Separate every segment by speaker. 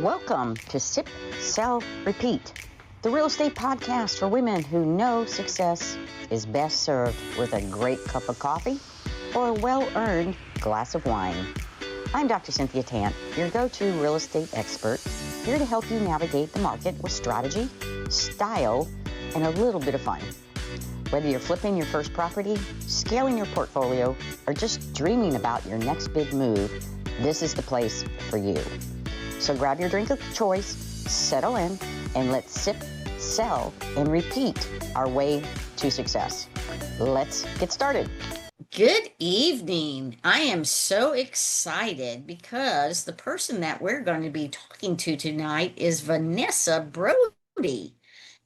Speaker 1: Welcome to Sip, Sell, Repeat, the real estate podcast for women who know success is best served with a great cup of coffee or a well-earned glass of wine. I'm Dr. Cynthia Tant, your go-to real estate expert, here to help you navigate the market with strategy, style, and a little bit of fun. Whether you're flipping your first property, scaling your portfolio, or just dreaming about your next big move, this is the place for you. So grab your drink of choice, settle in, and let's sip, sell, and repeat our way to success. Let's get started. Good evening. I am so excited because the person that we're going to be talking to tonight is Vernessa Broddie.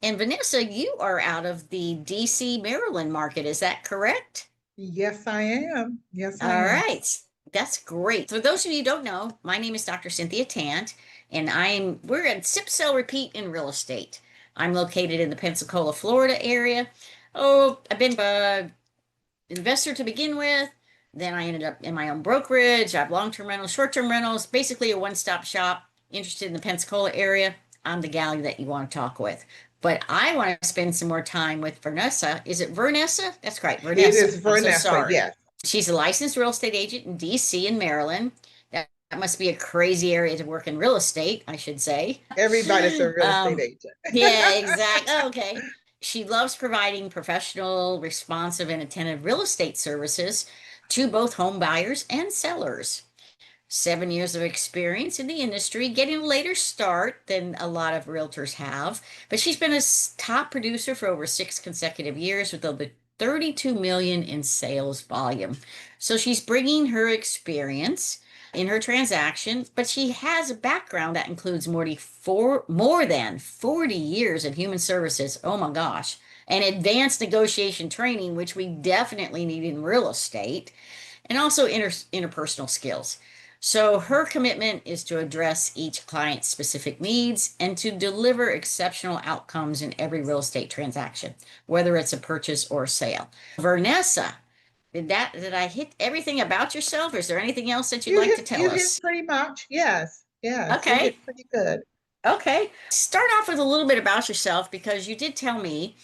Speaker 1: And Vernessa, you are out of the DC, Maryland market. Is that correct?
Speaker 2: Yes, I am. Yes, I
Speaker 1: All
Speaker 2: am.
Speaker 1: right. That's great. For those of you who don't know, my name is Dr. Cynthia Tant, and we're at Sip, Sell, Repeat in real estate. I'm located in the Pensacola, Florida area. I've been an investor to begin with. Then I ended up in my own brokerage. I have long-term rentals, short-term rentals, basically a one-stop shop. Interested in the Pensacola area, I'm the gal that you want to talk with. But I want to spend some more time with Vernessa. Is it Vernessa? That's correct, Vernessa.
Speaker 2: It is
Speaker 1: I'm so
Speaker 2: Vernessa,
Speaker 1: sorry.
Speaker 2: yes.
Speaker 1: She's a licensed real estate agent in DC and Maryland. That must be a crazy area to work in real estate, I should say.
Speaker 2: Everybody's a real estate agent.
Speaker 1: Yeah, exactly. Okay. She loves providing professional, responsive, and attentive real estate services to both home buyers and sellers. 7 years of experience in the industry, getting a later start than a lot of realtors have. But she's been a top producer for over 6 consecutive years with over 32 million in sales volume. So she's bringing her experience in her transaction, but she has a background that includes more than 40 years in human services. Oh my gosh. And advanced negotiation training, which we definitely need in real estate, and also interpersonal skills. So her commitment is to address each client's specific needs and to deliver exceptional outcomes in every real estate transaction, whether it's a purchase or a sale. Vernessa, did I hit everything about yourself? Or is there anything else that you'd like to tell
Speaker 2: You
Speaker 1: us?
Speaker 2: hit pretty much. Yes, yes. You
Speaker 1: Okay.
Speaker 2: hit pretty good.
Speaker 1: Okay. Start off with a little bit about yourself because you did tell me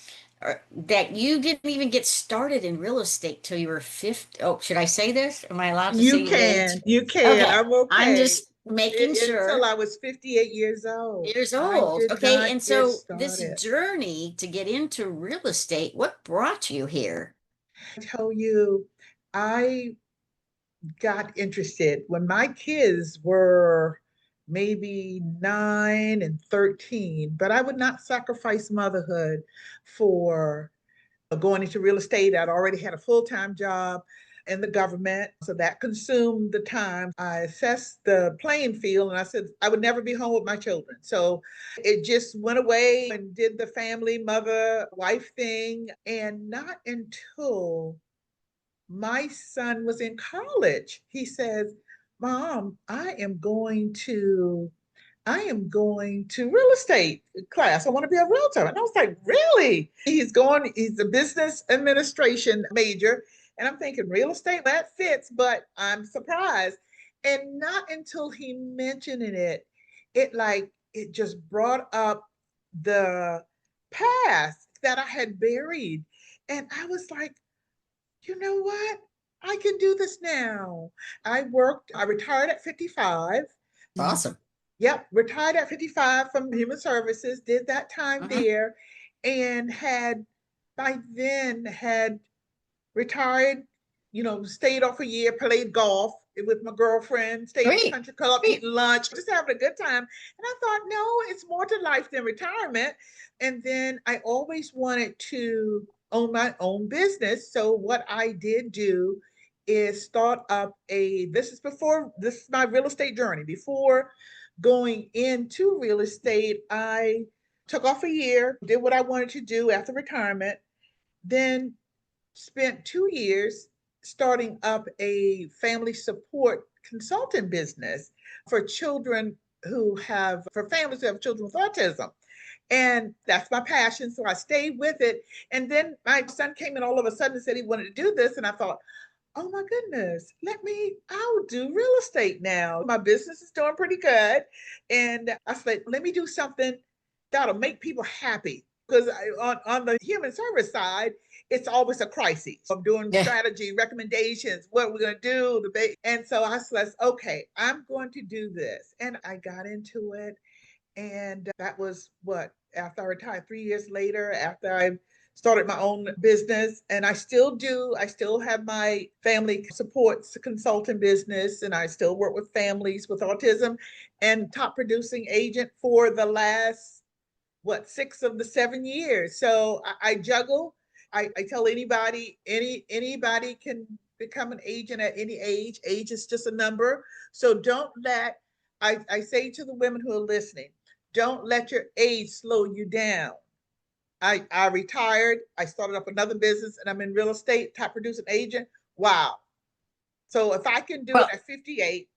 Speaker 1: that you didn't even get started in real estate till you were 50. Oh, should I say this? Am I allowed to say your age?
Speaker 2: You can.
Speaker 1: Okay.
Speaker 2: I'm
Speaker 1: I'm
Speaker 2: okay.
Speaker 1: just making sure.
Speaker 2: Until I was 58 years old.
Speaker 1: Years
Speaker 2: I
Speaker 1: old.
Speaker 2: did
Speaker 1: Okay.
Speaker 2: not
Speaker 1: And
Speaker 2: get
Speaker 1: so this
Speaker 2: started.
Speaker 1: journey to get into real estate, what brought you here?
Speaker 2: I tell you, I got interested when my kids were maybe 9 and 13, but I would not sacrifice motherhood for going into real estate. I'd already had a full-time job in the government, so that consumed the time. I assessed the playing field and I said I would never be home with my children. So it just went away and did the family, mother, wife thing. And not until my son was in college, he says, Mom, I am going to real estate class. I want to be a realtor. And I was like, really? He's a business administration major. And I'm thinking, real estate, that fits, but I'm surprised. And not until he mentioned it just brought up the past that I had buried. And I was like, you know what? I can do this now. I retired at 55.
Speaker 1: Awesome.
Speaker 2: Yep, retired at 55 from human services, did that time
Speaker 1: Mhm.
Speaker 2: there, and had by then had retired, stayed off a year, played golf with my girlfriend, stayed in the
Speaker 1: Great.
Speaker 2: country club,
Speaker 1: Great.
Speaker 2: eating lunch, just having a good time. And I thought, no, it's more to life than retirement. And then I always wanted to own my own business. So what I did do is start up this is my real estate journey. Before going into real estate, I took off a year, did what I wanted to do after retirement, then spent 2 years starting up a family support consulting business for families who have children with autism. And that's my passion. So I stayed with it. And then my son came in all of a sudden and said he wanted to do this. And I thought, oh my goodness, I'll do real estate now. My business is doing pretty good. And I said, let me do something that'll make people happy. Because on the human service side, it's always a crisis. I'm doing
Speaker 1: Yeah.
Speaker 2: strategy, recommendations, what we're going to do. And so I said, okay, I'm going to do this. And I got into it. And that was what, after I retired, 3 years later, after I started my own business. And I still do, I still have my family supports consulting business, and I still work with families with autism, and top producing agent for the last, what, 6 of the 7 years. So I juggle. I tell anybody, anybody can become an agent at any age. Age is just a number. So don't let, I say to the women who are listening, don't let your age slow you down. I retired. I started up another business, and I'm in real estate, top producing agent. Wow. So if I can do it
Speaker 1: Well,
Speaker 2: at 58,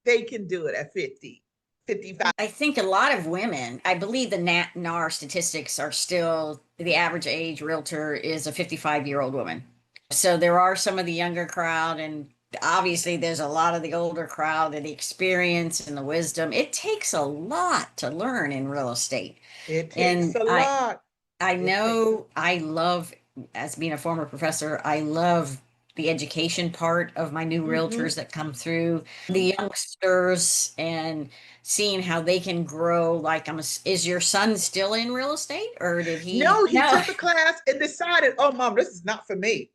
Speaker 2: they can do it at 50, 55.
Speaker 1: I think a lot of women, I believe the NAR statistics are still the average age realtor is a 55-year-old woman. So there are some of the younger crowd, and obviously there's a lot of the older crowd, and the experience and the wisdom. It takes a lot to learn in real estate.
Speaker 2: It takes
Speaker 1: And
Speaker 2: a lot.
Speaker 1: I
Speaker 2: It takes,
Speaker 1: know I love, as being a former professor, I love the education part of my new
Speaker 2: mm-hmm.
Speaker 1: realtors that come through, the youngsters, and seeing how they can grow. Like, is your son still in real estate, or did he?
Speaker 2: No, he
Speaker 1: No.
Speaker 2: took the class and decided, oh, mom, this is not for me.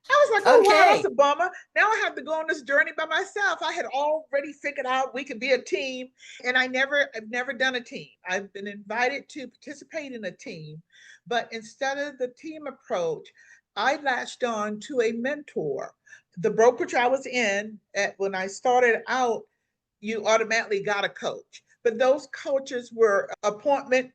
Speaker 2: I was like, oh, wow, that's
Speaker 1: Okay.
Speaker 2: a bummer. Now I have to go on this journey by myself. I had already figured out we could be a team, and I've never done a team. I've been invited to participate in a team, but instead of the team approach, I latched on to a mentor. The brokerage I was in when I started out, you automatically got a coach, but those coaches were appointment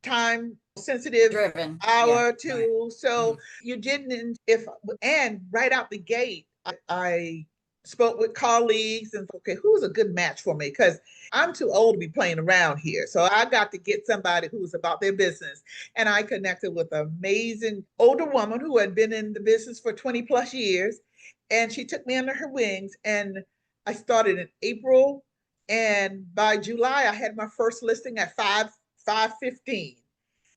Speaker 2: time sensitive,
Speaker 1: Driven. Yeah.
Speaker 2: hour or
Speaker 1: Right.
Speaker 2: two. So
Speaker 1: Mhm.
Speaker 2: you didn't, if, and right out the gate, I spoke with colleagues and okay, who's a good match for me? Because I'm too old to be playing around here. So I got to get somebody who's about their business. And I connected with an amazing older woman who had been in the business for 20 plus years. And she took me under her wings. And I started in April. And by July, I had my first listing at 5:15.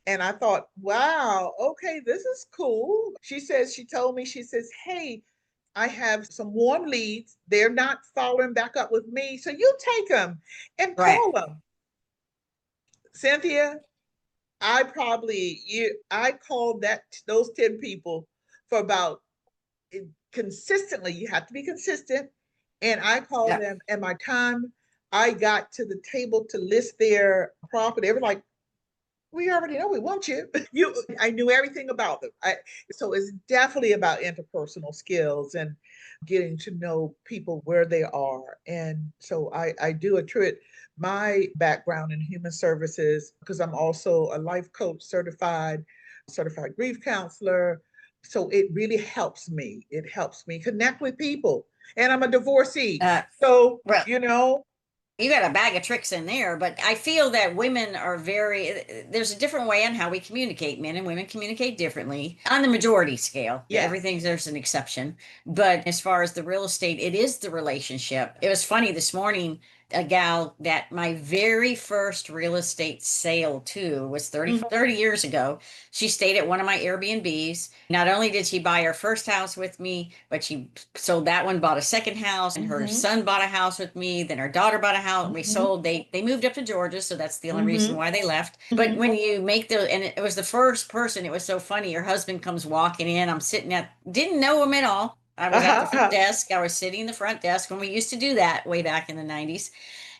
Speaker 2: And I thought, wow, okay, this is cool. She told me, she says, hey, I have some warm leads. They're not following back up with me. So you take them and
Speaker 1: Right.
Speaker 2: call them. Cynthia, I called those 10 people for about, consistently. You have to be consistent. And I called
Speaker 1: Yeah.
Speaker 2: them, and by the time I got to the table to list their property, they were like, we already know we want you. I knew everything about them. So it's definitely about interpersonal skills and getting to know people where they are. And so I do attribute my background in human services because I'm also a life coach certified grief counselor. So it really helps me. It helps me connect with people. And I'm a divorcee.
Speaker 1: Uh,
Speaker 2: So,
Speaker 1: well, you got a bag of tricks in there, but I feel that women are there's a different way on how we communicate. Men and women communicate differently on the majority scale.
Speaker 2: yes.
Speaker 1: Everything's there's an exception. But as far as the real estate, it is the relationship. It was funny this morning, a gal that my very first real estate sale to was
Speaker 2: Mhm.
Speaker 1: 30 years ago. She stayed at one of my Airbnbs. Not only did she buy her first house with me, but she sold that one, bought a second house, and her
Speaker 2: Mhm.
Speaker 1: son bought a house with me. Then her daughter bought a house, and we
Speaker 2: Mhm.
Speaker 1: sold. They moved up to Georgia, so that's the only reason
Speaker 2: Mhm.
Speaker 1: why they left. But
Speaker 2: Mhm.
Speaker 1: when you make and it was the first person, it was so funny. Her husband comes walking in. I'm sitting didn't know him at all. I was at the
Speaker 2: Uh-huh.
Speaker 1: front
Speaker 2: Uh-huh.
Speaker 1: desk. I was sitting in the front desk when we used to do that way back in the 90s.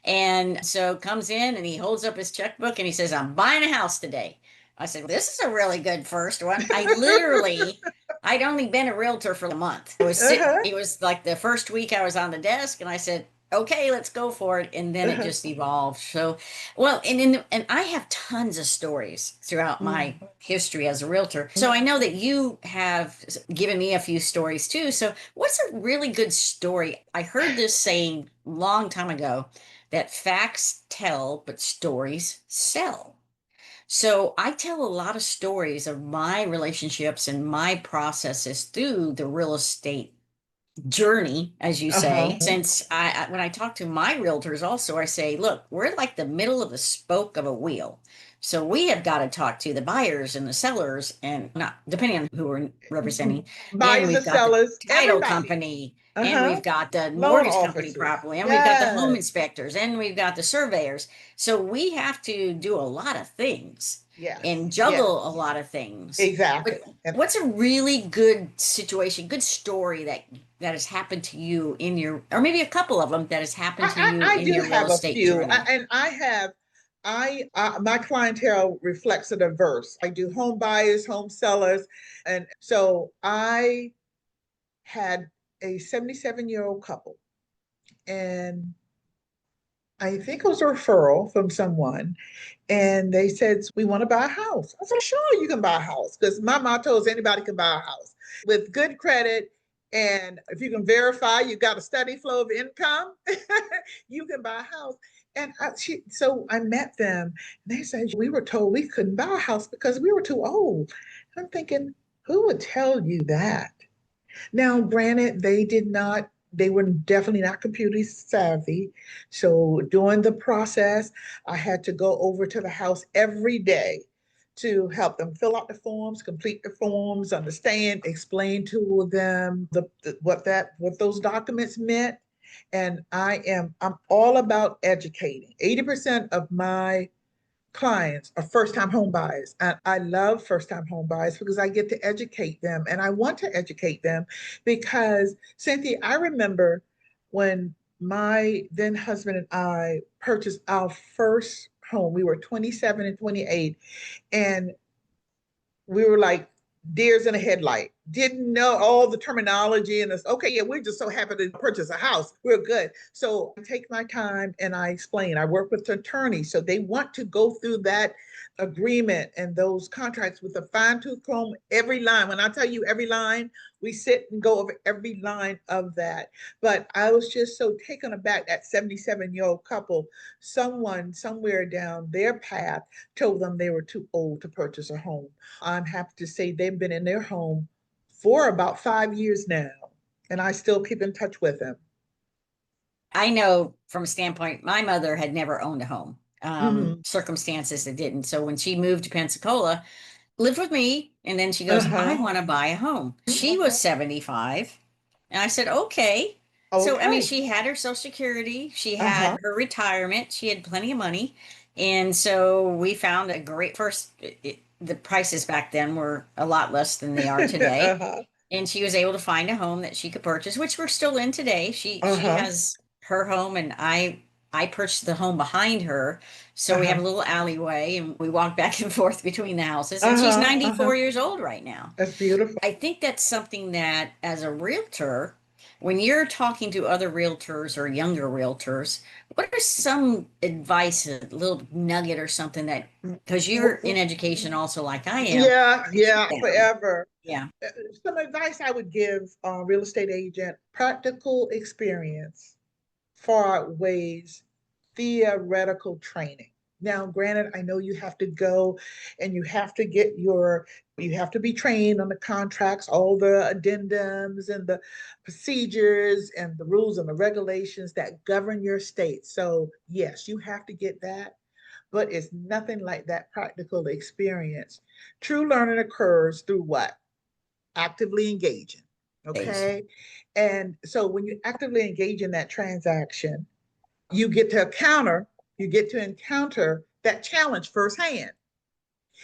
Speaker 1: And so comes in and he holds up his checkbook and he says, I'm buying a house today. I said, this is a really good first one. I'd only been a realtor for a month.
Speaker 2: Uh-huh.
Speaker 1: It was like the first week I was on the desk and I said, okay, let's go for it. And then it
Speaker 2: Uh-huh.
Speaker 1: just evolved. So, well, and I have tons of stories throughout my
Speaker 2: Mhm.
Speaker 1: history as a realtor. So I know that you have given me a few stories too. So what's a really good story? I heard this saying long time ago that facts tell, but stories sell. So I tell a lot of stories of my relationships and my processes through the real estate journey, as you say.
Speaker 2: Uh-huh.
Speaker 1: Since when I talk to my realtors also, I say, look, we're like the middle of the spoke of a wheel. So we have got to talk to the buyers and the sellers, and not depending on who we're representing. And
Speaker 2: Buyers
Speaker 1: we've
Speaker 2: and
Speaker 1: got the
Speaker 2: sellers,
Speaker 1: title
Speaker 2: everybody.
Speaker 1: company, and
Speaker 2: Uh-huh.
Speaker 1: we've got the
Speaker 2: Loan
Speaker 1: mortgage company
Speaker 2: officers.
Speaker 1: properly, and we've got the home
Speaker 2: Yes.
Speaker 1: inspectors, and we've got the surveyors. So we have to do a lot of things
Speaker 2: Yes.
Speaker 1: and
Speaker 2: Yes.
Speaker 1: juggle a lot of things. But
Speaker 2: Exactly. And
Speaker 1: what's a really good situation, good story that has happened to you in your, or maybe a couple of them that has happened to you
Speaker 2: I
Speaker 1: in
Speaker 2: do
Speaker 1: your real
Speaker 2: have a
Speaker 1: estate
Speaker 2: few,
Speaker 1: journey?
Speaker 2: and I have. My clientele reflects a diverse. I do home buyers, home sellers, and so I had a 77-year-old couple, and I think it was a referral from someone, and they said, we want to buy a house. I said, sure, you can buy a house, because my motto is anybody can buy a house with good credit. And if you can verify you got a steady flow of income, you can buy a house. So I met them, and they said, we were told we couldn't buy a house because we were too old. I'm thinking, who would tell you that? Now, granted, they were definitely not computer savvy. So during the process, I had to go over to the house every day to help them fill out the forms, complete the forms, understand, explain to them what those documents meant. And I'm all about educating. 80% of my clients are first-time home buyers. And I love first-time home buyers because I get to educate them, and I want to educate them because, Cynthia, I remember when my then husband and I purchased our first home. We were 27 and 28, and we were like deers in a headlight. Didn't know all the terminology, and it's okay. Yeah, we're just so happy to purchase a house. We're good. So I take my time and I explain. I work with attorneys, so they want to go through that agreement and those contracts with a fine tooth comb, every line. When I tell you every line, we sit and go over every line of that. But I was just so taken aback, that 77-year-old couple, someone somewhere down their path told them they were too old to purchase a home. I'm happy to say they've been in their home for about 5 years now, and I still keep in touch with them.
Speaker 1: I know from a standpoint, my mother had never owned a home.
Speaker 2: Mm-hmm.
Speaker 1: Circumstances that didn't. So when she moved to Pensacola, lived with me, and then she goes, I
Speaker 2: Uh-huh.
Speaker 1: want to buy a home. She was 75. And I said, okay. So, I mean,
Speaker 2: Okay.
Speaker 1: she had her Social Security, she
Speaker 2: Uh-huh.
Speaker 1: had her retirement, she had plenty of money. And so we found a great first, the prices back then were a lot less than they are today.
Speaker 2: Uh-huh.
Speaker 1: And she was able to find a home that she could purchase, which we're still in today. She
Speaker 2: Uh-huh.
Speaker 1: has her home, and I purchased the home behind her. So we have
Speaker 2: Uh-huh.
Speaker 1: a little alleyway, and we walk back and forth between the houses. And she's
Speaker 2: Uh-huh. Uh-huh.
Speaker 1: 94 years old right now.
Speaker 2: That's beautiful.
Speaker 1: I think that's something that, as a realtor, when you're talking to other realtors or younger realtors, what are some advice, a little nugget or something that, because you're in education also like I am,
Speaker 2: Yeah,
Speaker 1: that you
Speaker 2: yeah,
Speaker 1: found?
Speaker 2: forever.
Speaker 1: Yeah.
Speaker 2: Some advice I would give a real estate agent: practical experience far outweighs theoretical training. Now, granted, I know you have to go and you have to be trained on the contracts, all the addendums and the procedures and the rules and the regulations that govern your state. So, yes, you have to get that, but it's nothing like that practical experience. True learning occurs through what? Actively engaging.
Speaker 1: Days.
Speaker 2: Okay. And so when you actively engage in that transaction, you get to encounter that challenge firsthand.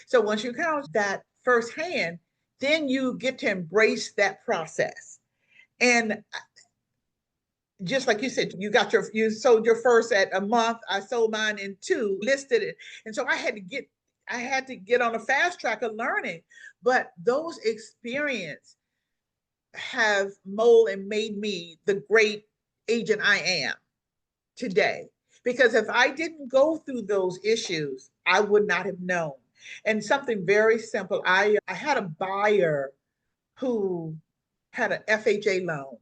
Speaker 2: So once you encounter that firsthand, then you get to embrace that process. And just like you said, you sold your first at a month. I sold mine in two, listed it. And so I had to get on a fast track of learning. But those experiences have molded and made me the great agent I am today. Because if I didn't go through those issues, I would not have known. And something very simple, I had a buyer who had an FHA loan,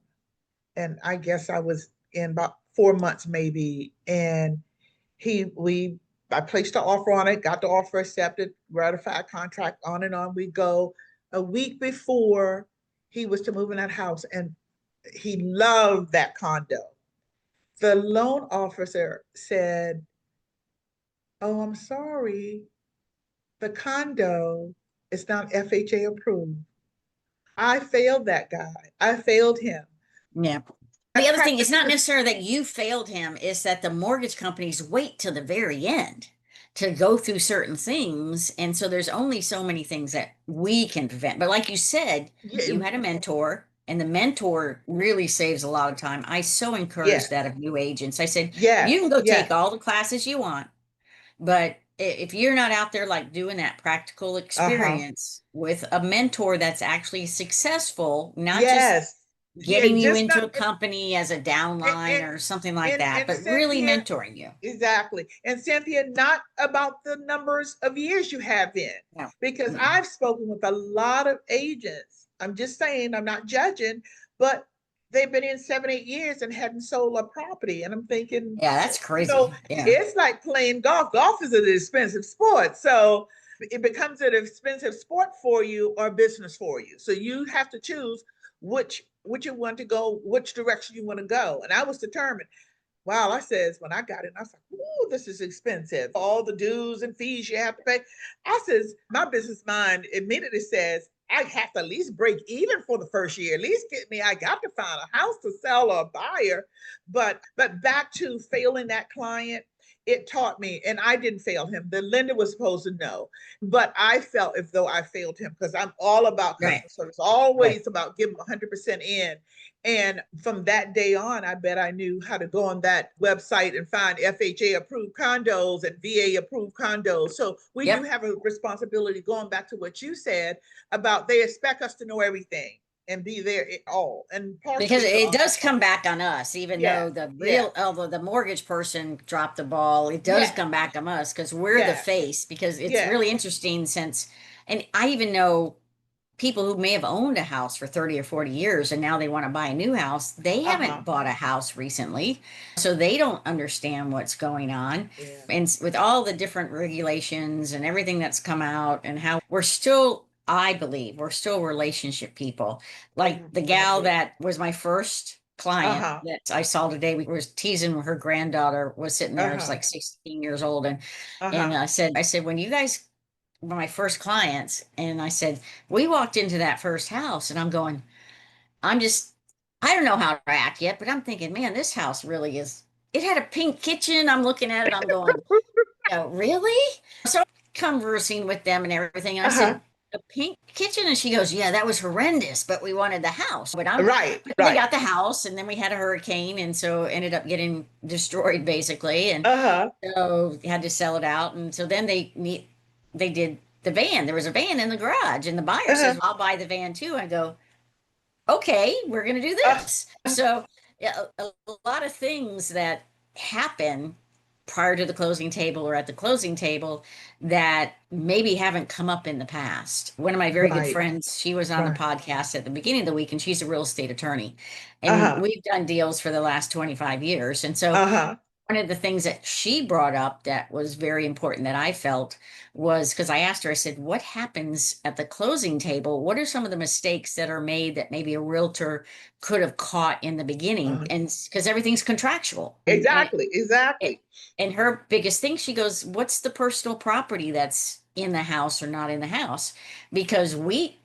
Speaker 2: and I guess I was in about 4 months maybe, and he we I placed the offer on it, got the offer accepted, ratified contract, on and on we go. A week before he was to move in that house, and He loved that condo. The loan officer said, "Oh, I'm sorry, the condo is not FHA approved." I failed that guy. I failed him.
Speaker 1: Yeah.
Speaker 2: I
Speaker 1: The other thing is
Speaker 2: practiced
Speaker 1: not
Speaker 2: this.
Speaker 1: necessarily that you failed him, is that the mortgage companies wait till the very end to go through certain things. And so there's only so many things that we can prevent. But like you said, you
Speaker 2: Yeah,
Speaker 1: had a mentor, and the mentor really saves a lot of time. I so encourage that
Speaker 2: yes,
Speaker 1: of new agents. I said, you can
Speaker 2: yes,
Speaker 1: go take
Speaker 2: yes.
Speaker 1: all the classes you want, but if you're not out there like doing that practical
Speaker 2: Uh-huh.
Speaker 1: experience with a mentor that's actually successful, not just
Speaker 2: Yes. Yeah,
Speaker 1: getting you
Speaker 2: just
Speaker 1: into
Speaker 2: not
Speaker 1: a company as a downline
Speaker 2: and
Speaker 1: or something like that,
Speaker 2: and
Speaker 1: but really
Speaker 2: Cynthia,
Speaker 1: mentoring you.
Speaker 2: exactly. And Cynthia, not about the numbers of years you have in,
Speaker 1: No.
Speaker 2: because
Speaker 1: Mm-mm.
Speaker 2: I've spoken with a lot of agents. I'm just saying, I'm not judging, but they've been in 7, 8 years and hadn't sold a property. And I'm thinking,
Speaker 1: Yeah, that's
Speaker 2: so
Speaker 1: crazy. Yeah.
Speaker 2: it's like playing golf. Golf is an expensive sport. So it becomes an expensive sport for you or business for you. So you have to choose which you want to go, which direction you want to go. And I was determined. Wow, I says when I got it, I was like, "Ooh, this is expensive. All the dues and fees you have to pay." I says, my business mind immediately says, I have to at least break even for the first year. At least get me. I got to find a house to sell or a buyer. But back to failing that client, it taught me, and I didn't fail him. The lender was supposed to know, but I felt as though I failed him because I'm all about
Speaker 1: Right.
Speaker 2: customer service,
Speaker 1: Right.
Speaker 2: always about giving 100% in. And from that day on, I bet I knew how to go on that website and find FHA approved condos and VA approved condos. So we do
Speaker 1: Yep.
Speaker 2: have a responsibility, going back to what you said about they expect us to know everything and be there at all. And
Speaker 1: Because
Speaker 2: partially you're
Speaker 1: it
Speaker 2: on
Speaker 1: does
Speaker 2: that part.
Speaker 1: come back on us, even though
Speaker 2: Yes,
Speaker 1: the
Speaker 2: yes,
Speaker 1: real, although the mortgage person dropped the ball, it does
Speaker 2: yes,
Speaker 1: come back on us because we're the
Speaker 2: yes,
Speaker 1: face. Because it's
Speaker 2: yes.
Speaker 1: really interesting since, and I even know people who may have owned a house for 30 or 40 years and now they want to buy a new house, they
Speaker 2: Uh-huh.
Speaker 1: haven't bought a house recently. So they don't understand what's going on.
Speaker 2: Yeah.
Speaker 1: And with all the different regulations and everything that's come out, and how we're still, I believe, we're still relationship people. Like the
Speaker 2: I
Speaker 1: gal
Speaker 2: agree.
Speaker 1: that was my first client
Speaker 2: Uh-huh.
Speaker 1: that I saw today, we was teasing her granddaughter was sitting there, it's
Speaker 2: Uh-huh.
Speaker 1: like 16 years old. And
Speaker 2: Uh-huh.
Speaker 1: I said, when you guys were my first clients, and I said, we walked into that first house, and I'm going, I'm just, I don't know how to act yet, but I'm thinking, man, this house really is. It had a pink kitchen. I'm looking at it, I'm going, oh, really? So I'm conversing with them and everything. And I
Speaker 2: Uh-huh.
Speaker 1: said, a pink kitchen? And she goes, yeah, that was horrendous, but we wanted the house.
Speaker 2: Right,
Speaker 1: But we
Speaker 2: right.
Speaker 1: got the house, and then we had a hurricane. And so it ended up getting destroyed basically. And
Speaker 2: Uh-huh.
Speaker 1: so had to sell it out. And so then they did the van. There was a van in the garage, and the buyer
Speaker 2: Uh-huh.
Speaker 1: says, I'll buy the van too. I go, okay, we're going to do
Speaker 2: Uh,
Speaker 1: this. So, yeah, a lot of things that happen prior to the closing table or at the closing table that maybe haven't come up in the past. One of my very good
Speaker 2: right,
Speaker 1: friends, she was on the
Speaker 2: right.
Speaker 1: podcast at the beginning of the week, and she's a real estate attorney. And
Speaker 2: Uh-huh.
Speaker 1: we've done deals for the last 25 years. And so
Speaker 2: Uh-huh.
Speaker 1: one of the things that she brought up that was very important that I felt was, because I asked her, I said, what happens at the closing table? What are some of the mistakes that are made that maybe a realtor could have caught in the beginning?
Speaker 2: Uh-huh.
Speaker 1: And because everything's contractual.
Speaker 2: Exactly,
Speaker 1: And
Speaker 2: exactly.
Speaker 1: and her biggest thing, she goes, what's the personal property that's in the house or not in the house? Because way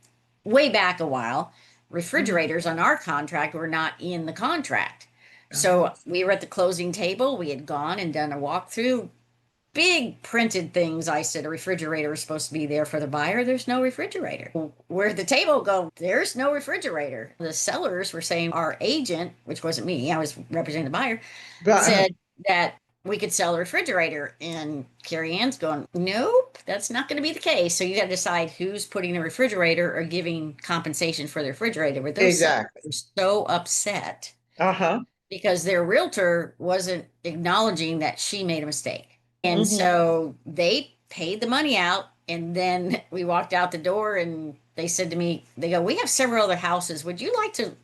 Speaker 1: back a while,
Speaker 2: Mhm.
Speaker 1: refrigerators on our contract were not in the contract.
Speaker 2: Uh-huh.
Speaker 1: So we were at the closing table. We had gone and done a walkthrough, big printed things. I said a refrigerator is supposed to be there for the buyer. There's no refrigerator. Where the table go, there's no refrigerator. The sellers were saying our agent, which wasn't me, I was representing the buyer,
Speaker 2: Uh-huh.
Speaker 1: said that we could sell a refrigerator. And Carrie Ann's going, nope, that's not going to be the case. So you got to decide who's putting the refrigerator or giving compensation for the refrigerator. But those sellers
Speaker 2: Exactly.
Speaker 1: were so upset
Speaker 2: Uh-huh.
Speaker 1: because their realtor wasn't acknowledging that she made a mistake. And
Speaker 2: Hmm.
Speaker 1: so they paid the money out. And then we walked out the door, and they said to me, they go, we have several other houses. Would you like to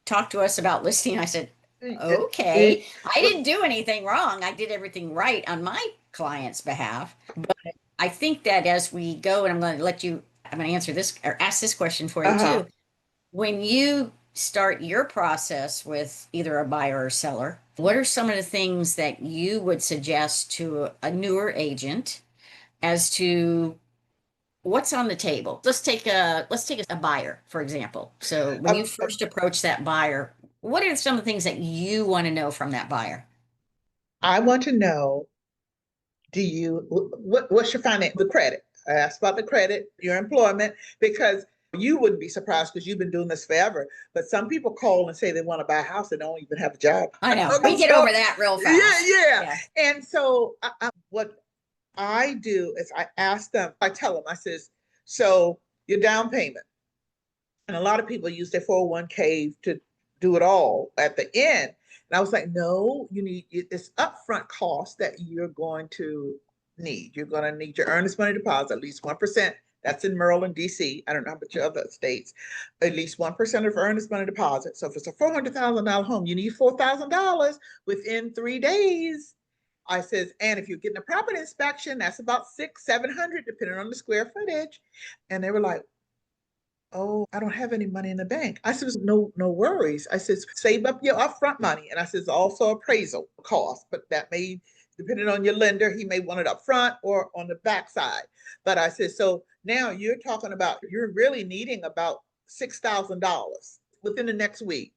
Speaker 1: talk to us about listing? I said, okay. I
Speaker 2: Well,
Speaker 1: didn't do anything wrong. I did everything right on my client's behalf. But I think that as we go, and I'm going to answer this or ask this question for you
Speaker 2: uh-huh.
Speaker 1: too. When you start your process with either a buyer or seller, what are some of the things that you would suggest to a newer agent as to what's on the table? Let's take a buyer, for example. So when
Speaker 2: Uh,
Speaker 1: you first approach that buyer, what are some of the things that you want to know from that buyer?
Speaker 2: I want to know, what's your the credit? I asked about the credit, your employment, because you wouldn't be surprised because you've been doing this forever. But some people call and say they want to buy a house and don't even have a job.
Speaker 1: I know. We get
Speaker 2: So,
Speaker 1: over that real
Speaker 2: yeah,
Speaker 1: fast.
Speaker 2: yeah.
Speaker 1: Yeah.
Speaker 2: And so what I do is I ask them, I tell them, I says, so your down payment. And a lot of people use their 401k to do it all at the end. And I was like, no, you need it's upfront cost that you're going to need. You're going to need your earnest money deposit, at least 1%. That's in Maryland, DC. I don't know about your other states. At least 1% of earnest money deposit. So if it's a $400,000 home, you need $4,000 within 3 days. I says, and if you're getting a property inspection, that's about 600, 700, depending on the square footage. And they were like, oh, I don't have any money in the bank. I said, no, no worries. I said, save up your upfront money. And I said, also appraisal cost, but that may, depending on your lender, he may want it up front or on the back side. But I said, so now you're talking about, you're really needing about $6,000 within the next week.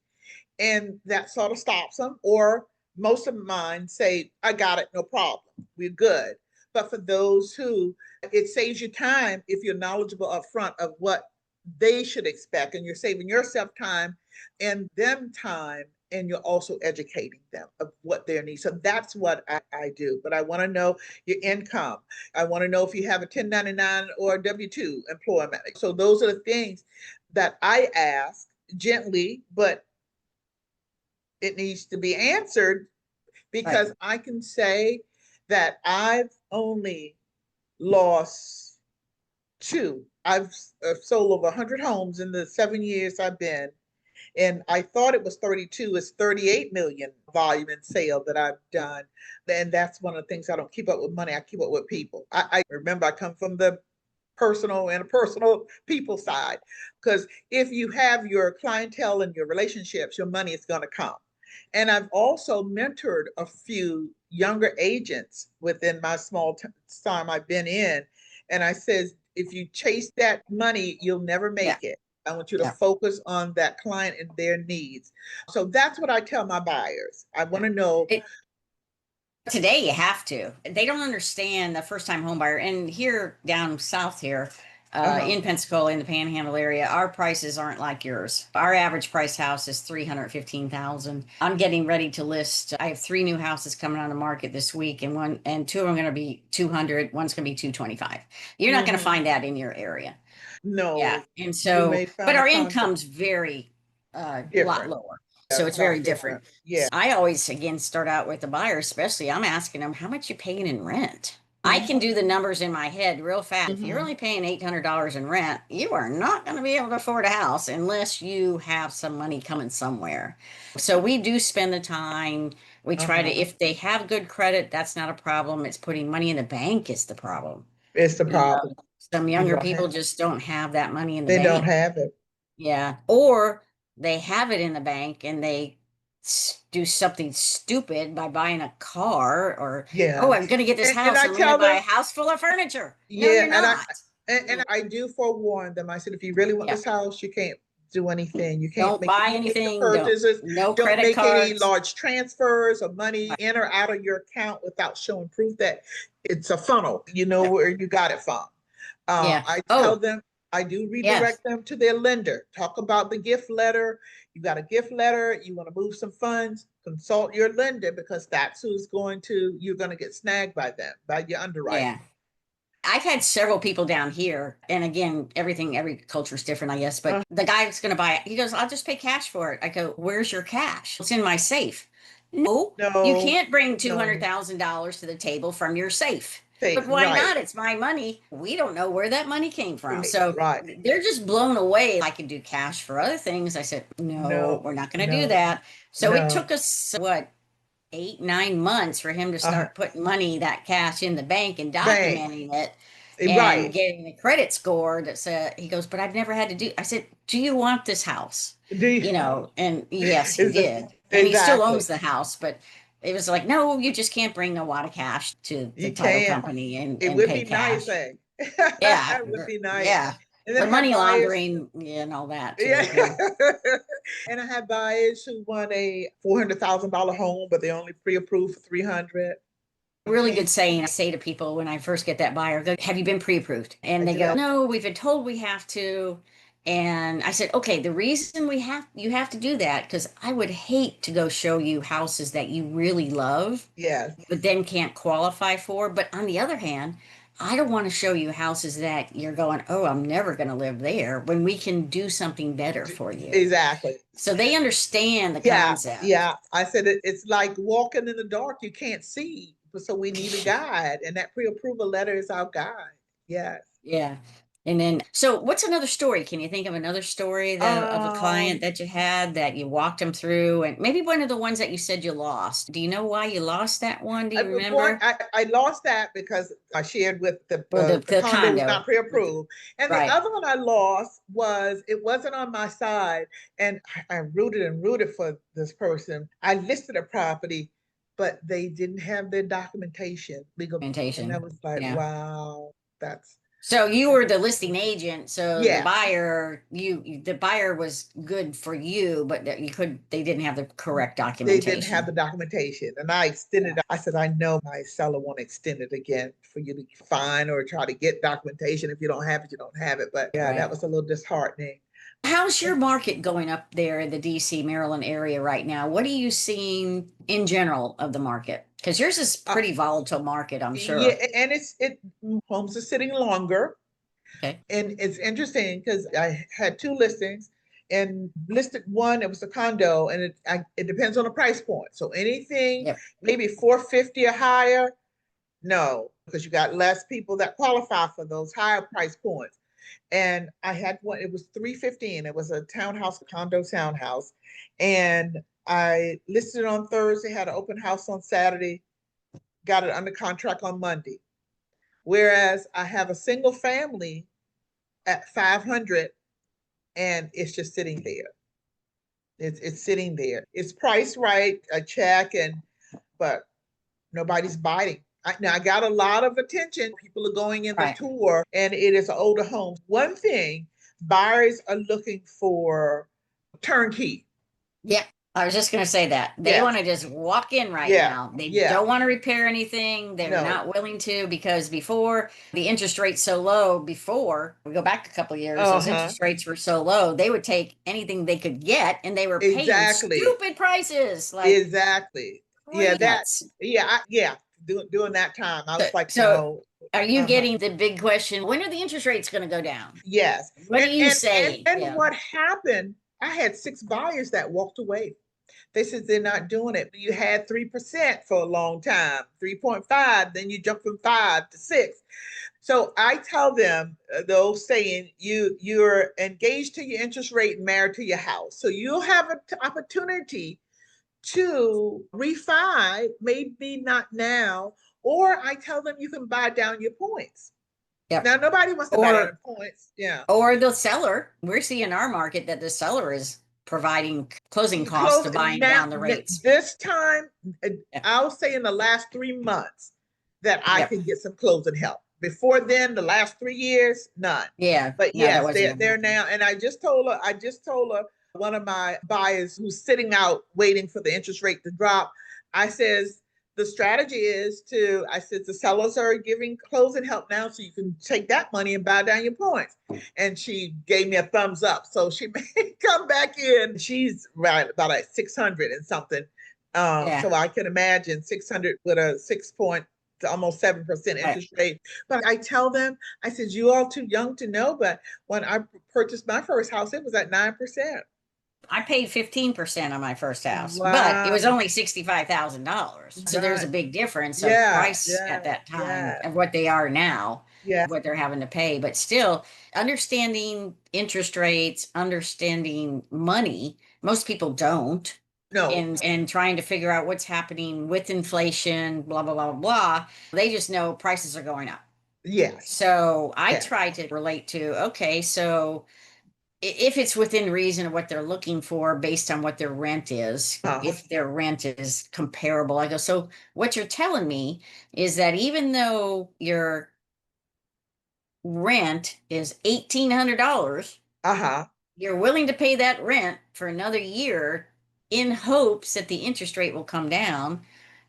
Speaker 2: And that sort of stops them. Or most of mine say, I got it, no problem. We're good. But for those who, it saves you time if you're knowledgeable up front of what they should expect, and you're saving yourself time and them time, and you're also educating them of what their needs. So that's what I do. But I want to know your income. I want to know if you have a 1099 or a W-2 employment. So those are the things that I ask gently, but it needs to be answered,
Speaker 1: Right.
Speaker 2: because I can say that I've only lost two. I've sold over 100 homes in the 7 years I've been, and I thought it was 32. It's 38 million volume in sale that I've done. And that's one of the things. I don't keep up with money. I keep up with people. I remember I come from the personal and personal people side, because if you have your clientele and your relationships, your money is going to come. And I've also mentored a few younger agents within my small time I've been in. And I says, if you chase that money, you'll never
Speaker 1: Yeah.
Speaker 2: make it. I want you to
Speaker 1: Yeah.
Speaker 2: focus on that client and their needs. So that's what I tell my buyers. I want to know.
Speaker 1: It, Today you have to. They don't understand the first time home buyer. And here down south here,
Speaker 2: Uh-huh.
Speaker 1: in Pensacola, in the Panhandle area, our prices aren't like yours. Our average price house is 315,000. I'm getting ready to list. I have three new houses coming on the market this week, and two of them are going to be 200. One's going to be 225. You're not going to
Speaker 2: Mm-hmm.
Speaker 1: find that in your area. Yeah.
Speaker 2: No,
Speaker 1: And
Speaker 2: you
Speaker 1: so,
Speaker 2: may
Speaker 1: but
Speaker 2: find a
Speaker 1: our
Speaker 2: condo
Speaker 1: income's very, lot
Speaker 2: different.
Speaker 1: lower.
Speaker 2: Yeah,
Speaker 1: So
Speaker 2: a
Speaker 1: it's very
Speaker 2: lot
Speaker 1: different.
Speaker 2: different. Yeah.
Speaker 1: I always, again, start out with the buyer, especially I'm asking them, how much you paying in rent? I
Speaker 2: Mm-hmm.
Speaker 1: can do the numbers in my head real fast. If you're
Speaker 2: Mm-hmm.
Speaker 1: only paying $800 in rent, you are not going to be able to afford a house unless you have some money coming somewhere. So we do spend the time. We try to,
Speaker 2: Uh-huh.
Speaker 1: if they have good credit, that's not a problem. It's putting money in the bank is the problem.
Speaker 2: It's the
Speaker 1: You know,
Speaker 2: problem.
Speaker 1: some
Speaker 2: You
Speaker 1: younger
Speaker 2: don't
Speaker 1: people
Speaker 2: have.
Speaker 1: just don't have that money in the
Speaker 2: They don't
Speaker 1: bank.
Speaker 2: have it.
Speaker 1: Yeah. Or they have it in the bank and they do something stupid by buying a car or, oh,
Speaker 2: Yeah.
Speaker 1: I'm going to get this
Speaker 2: And
Speaker 1: house
Speaker 2: I
Speaker 1: and I'm going to
Speaker 2: tell
Speaker 1: buy a
Speaker 2: them,
Speaker 1: house full of furniture. No,
Speaker 2: yeah,
Speaker 1: you're
Speaker 2: and I
Speaker 1: not.
Speaker 2: and
Speaker 1: Yeah.
Speaker 2: I do forewarn them. I said, if you really want
Speaker 1: Yeah.
Speaker 2: this house, you can't do anything. You can't
Speaker 1: Don't
Speaker 2: make
Speaker 1: buy
Speaker 2: any major
Speaker 1: anything.
Speaker 2: purchases.
Speaker 1: No
Speaker 2: Don't
Speaker 1: credit
Speaker 2: make any
Speaker 1: cards.
Speaker 2: large transfers or money in or out of your account without showing proof that it's a funnel. You know
Speaker 1: Yeah.
Speaker 2: where you got it from.
Speaker 1: Yeah.
Speaker 2: I tell
Speaker 1: Oh,
Speaker 2: them, I do
Speaker 1: yes.
Speaker 2: redirect them to their lender. Talk about the gift letter. You got a gift letter, you want to move some funds, consult your lender, because that's who's going to, you're going to get snagged by them, by your underwriter.
Speaker 1: Yeah. I've had several people down here, and again, every culture is different, I guess. But the guy that's going to buy it, he goes, "I'll just pay cash for it." I go, "Where's your cash?" "It's in my safe." No, you
Speaker 2: No,
Speaker 1: can't bring
Speaker 2: no,
Speaker 1: $200,000 to the table from your safe.
Speaker 2: say
Speaker 1: But why
Speaker 2: right,
Speaker 1: not? It's my money. We don't know where that money came from. So
Speaker 2: right.
Speaker 1: they're just blown away. I can do cash for other things. I said, no,
Speaker 2: No,
Speaker 1: we're not going to do
Speaker 2: no,
Speaker 1: that. So it
Speaker 2: no.
Speaker 1: took us, what, 8, 9 months for him to
Speaker 2: Uh,
Speaker 1: start putting money, that cash in the bank and
Speaker 2: bank.
Speaker 1: documenting it. and
Speaker 2: Right.
Speaker 1: getting a credit score that said, he goes, but I've never had to do. I said, do you want this house?
Speaker 2: Do you,
Speaker 1: You know, and yes, he
Speaker 2: is it,
Speaker 1: did. And he still owns
Speaker 2: exactly.
Speaker 1: the house, but it was like, no, you just can't bring a lot of cash to the
Speaker 2: You
Speaker 1: title
Speaker 2: can't.
Speaker 1: company
Speaker 2: It
Speaker 1: and
Speaker 2: would
Speaker 1: pay
Speaker 2: be nice,
Speaker 1: cash.
Speaker 2: eh?
Speaker 1: Yeah,
Speaker 2: It would be nice.
Speaker 1: yeah.
Speaker 2: And then
Speaker 1: But
Speaker 2: I have
Speaker 1: money
Speaker 2: buyers.
Speaker 1: laundering, yeah, and all that
Speaker 2: Yeah.
Speaker 1: too. Yeah.
Speaker 2: And I have buyers who want a $400,000 home, but they only pre-approved for 300.
Speaker 1: Really
Speaker 2: Okay.
Speaker 1: good saying I say to people when I first get that buyer, go, have you been pre-approved?
Speaker 2: I
Speaker 1: And they
Speaker 2: do
Speaker 1: go,
Speaker 2: that.
Speaker 1: no, we've been told we have to. And I said, okay, the reason you have to do that, because I would hate to go show you houses that you really love,
Speaker 2: Yes.
Speaker 1: but then can't qualify for. But on the other hand, I don't want to show you houses that you're going, oh, I'm never going to live there when we can do something better for you.
Speaker 2: Exactly.
Speaker 1: So they understand the
Speaker 2: Yeah,
Speaker 1: concept.
Speaker 2: yeah. I said it's like walking in the dark. You can't see, so we need a guide, and that pre-approval letter is our guide. Yes.
Speaker 1: Yeah. And then, so what's another story? Can you think of another story that, of a client
Speaker 2: Um,
Speaker 1: that you had that you walked them through? And maybe one of the ones that you said you lost. Do you know why you lost that one? Do you
Speaker 2: One,
Speaker 1: remember?
Speaker 2: I lost that because I shared with
Speaker 1: Or
Speaker 2: the
Speaker 1: the
Speaker 2: condo was
Speaker 1: condo
Speaker 2: not pre-approved, and the
Speaker 1: right.
Speaker 2: other one I lost was it wasn't on my side, and I rooted and rooted for this person. I listed a property, but they didn't have their documentation legal, and I
Speaker 1: Documentation.
Speaker 2: was like,
Speaker 1: Yeah.
Speaker 2: wow, that's
Speaker 1: So you were the listing agent. So the
Speaker 2: yes.
Speaker 1: buyer, the buyer was good for you, but they didn't have the correct
Speaker 2: They didn't have
Speaker 1: documentation.
Speaker 2: the documentation. And I extended,
Speaker 1: Yeah.
Speaker 2: I said, I know my seller won't extend it again for you to find or try to get documentation. If you don't have it, you don't have it. But yeah, that
Speaker 1: Right.
Speaker 2: was a little disheartening.
Speaker 1: How's your market going up there in the DC, Maryland area right now? What are you seeing in general of the market? Because yours is
Speaker 2: Uh,
Speaker 1: pretty volatile market, I'm
Speaker 2: yeah,
Speaker 1: sure.
Speaker 2: and it homes are sitting longer.
Speaker 1: Okay.
Speaker 2: And it's interesting because I had two listings and listed one, it was a condo, and it depends on the price point. So anything
Speaker 1: Yep.
Speaker 2: maybe 450 or higher, no, because you got less people that qualify for those higher price points. And I had one, it was 315. It was a townhouse, condo townhouse. And I listed it on Thursday, had an open house on Saturday, got it under contract on Monday. Whereas I have a single family at 500 and it's just sitting there. It's sitting there. It's priced right, a check, and but nobody's biting. Now I got a lot of attention. People are going in the
Speaker 1: Right.
Speaker 2: tour, and it is an older home. One thing, buyers are looking for turnkey.
Speaker 1: Yeah. I was just going to say that. They want
Speaker 2: Yes,
Speaker 1: to just walk in right
Speaker 2: yeah,
Speaker 1: now. They
Speaker 2: yeah.
Speaker 1: don't want to repair anything. They're
Speaker 2: No.
Speaker 1: not willing to because before the interest rate's so low, before we go back a couple of years,
Speaker 2: Uh
Speaker 1: those
Speaker 2: huh.
Speaker 1: interest rates were so low, they would take anything they could get and they were paying
Speaker 2: Exactly.
Speaker 1: stupid prices like
Speaker 2: Exactly. Yeah. That.
Speaker 1: peanuts.
Speaker 2: Yeah. Yeah. During that time, I
Speaker 1: So,
Speaker 2: was like,
Speaker 1: so
Speaker 2: no.
Speaker 1: are you
Speaker 2: Uh huh.
Speaker 1: getting the big question? When are the interest rates going to go down?
Speaker 2: Yes.
Speaker 1: What are
Speaker 2: And
Speaker 1: you
Speaker 2: and and
Speaker 1: saying?
Speaker 2: and
Speaker 1: Yeah.
Speaker 2: what happened? I had six buyers that walked away. They said they're not doing it. You had 3% for a long time, 3.5, then you jump from 5 to 6. So I tell them, those saying you're engaged to your interest rate and married to your house. So you'll have an opportunity to refi, maybe not now, or I tell them you can buy down your points.
Speaker 1: Yep.
Speaker 2: Now nobody wants to buy down
Speaker 1: Or
Speaker 2: the points. Yeah.
Speaker 1: or the seller. We're seeing in our market that the seller is providing closing
Speaker 2: You
Speaker 1: costs
Speaker 2: close
Speaker 1: to buying
Speaker 2: now
Speaker 1: down the rates.
Speaker 2: this time.
Speaker 1: Yeah.
Speaker 2: I'll say in the last 3 months that I
Speaker 1: Yep.
Speaker 2: can get some closing help. Before then, the last 3 years, none.
Speaker 1: Yeah.
Speaker 2: But
Speaker 1: No, that
Speaker 2: yes,
Speaker 1: wasn't
Speaker 2: they're
Speaker 1: gonna happen.
Speaker 2: now. And I just told her one of my buyers who's sitting out waiting for the interest rate to drop. I says the strategy is to. I said the sellers are giving closing help now, so you can take that money and buy down your points. And she gave me a thumbs up. So she may come back in. She's right about at 600 and something.
Speaker 1: Yeah.
Speaker 2: So I can imagine 600 with a 6 point to almost 7%
Speaker 1: Right.
Speaker 2: interest rate. But I tell them, I said, you all too young to know, but when I purchased my first house, it was at 9%.
Speaker 1: I paid 15% on my first house, but it was
Speaker 2: Wow.
Speaker 1: only $65,000. So there's a
Speaker 2: Right.
Speaker 1: big difference of
Speaker 2: Yeah,
Speaker 1: price at
Speaker 2: yeah,
Speaker 1: that time
Speaker 2: yeah,
Speaker 1: of what they are now,
Speaker 2: yeah.
Speaker 1: what they're having to pay. But still, understanding interest rates, understanding money, most people don't.
Speaker 2: No,
Speaker 1: And trying to figure out what's happening with inflation, blah, blah, blah, blah. They just know prices are going up.
Speaker 2: Yes.
Speaker 1: So I
Speaker 2: Yes.
Speaker 1: try to relate to, okay, so if it's within reason of what they're looking for based on what their rent is,
Speaker 2: Uh,
Speaker 1: if their rent is comparable, I go, so what you're telling me is that even though your rent is $1,800,
Speaker 2: uh-huh.
Speaker 1: you're willing to pay that rent for another year in hopes that the interest rate will come down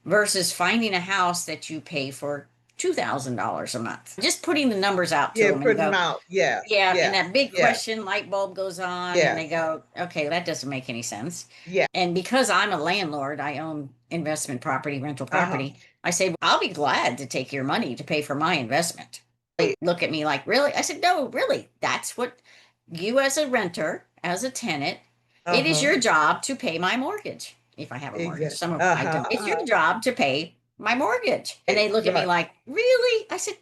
Speaker 1: versus finding a house that you pay for $2,000 a month. Just putting the numbers out to
Speaker 2: Yeah,
Speaker 1: them and
Speaker 2: putting them
Speaker 1: go,
Speaker 2: out. Yes.
Speaker 1: yeah, and
Speaker 2: Yes.
Speaker 1: that big
Speaker 2: Yes.
Speaker 1: question light bulb goes on, and they
Speaker 2: Yes.
Speaker 1: go, okay, that doesn't make any sense.
Speaker 2: Yes.
Speaker 1: And because I'm a landlord, I own investment property, rental
Speaker 2: Uh-huh.
Speaker 1: property. I say, I'll be glad to take your money to pay for my investment. They look at me like, really? I said, no, really. That's what you, as a renter, as a tenant, it is
Speaker 2: Uh-huh.
Speaker 1: your job to pay my mortgage. If I have a mortgage,
Speaker 2: Exactly.
Speaker 1: some of I
Speaker 2: Uh-huh.
Speaker 1: don't. It's your job to pay my mortgage. And they look at me
Speaker 2: Right.
Speaker 1: like, really? I said,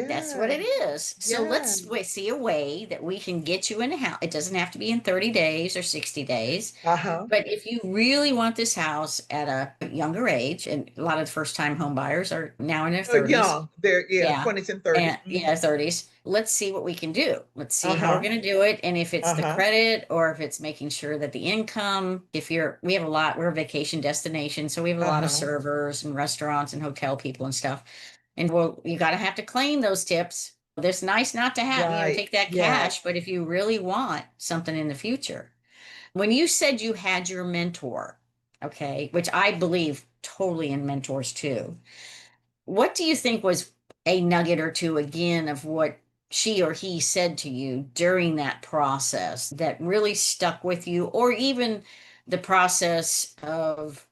Speaker 1: that's what
Speaker 2: Yeah.
Speaker 1: it is. So
Speaker 2: Yeah.
Speaker 1: let's see a way that we can get you in a house. It doesn't have to be in 30 days or 60 days.
Speaker 2: Uh-huh.
Speaker 1: But if you really want this house at a younger age, and a lot of first time home buyers are now in their 30s,
Speaker 2: Young. They're, yeah,
Speaker 1: yeah.
Speaker 2: 20s and 30s.
Speaker 1: And yeah, 30s. Let's see what we can do. Let's see how we're
Speaker 2: Uh-huh.
Speaker 1: going to do it. And if it's the
Speaker 2: Uh-huh.
Speaker 1: credit or if it's making sure that the income, we have a lot, we're a vacation destination. So we have a lot of
Speaker 2: Uh-huh.
Speaker 1: servers and restaurants and hotel people and stuff. And well, you got to have to claim those tips. It's nice not to have,
Speaker 2: Right.
Speaker 1: take that
Speaker 2: Yes.
Speaker 1: cash, but if you really want something in the future, when you said you had your mentor, okay, which I believe totally in mentors too, what do you think was a nugget or two again of what she or he said to you during that process that really stuck with you, or even the process of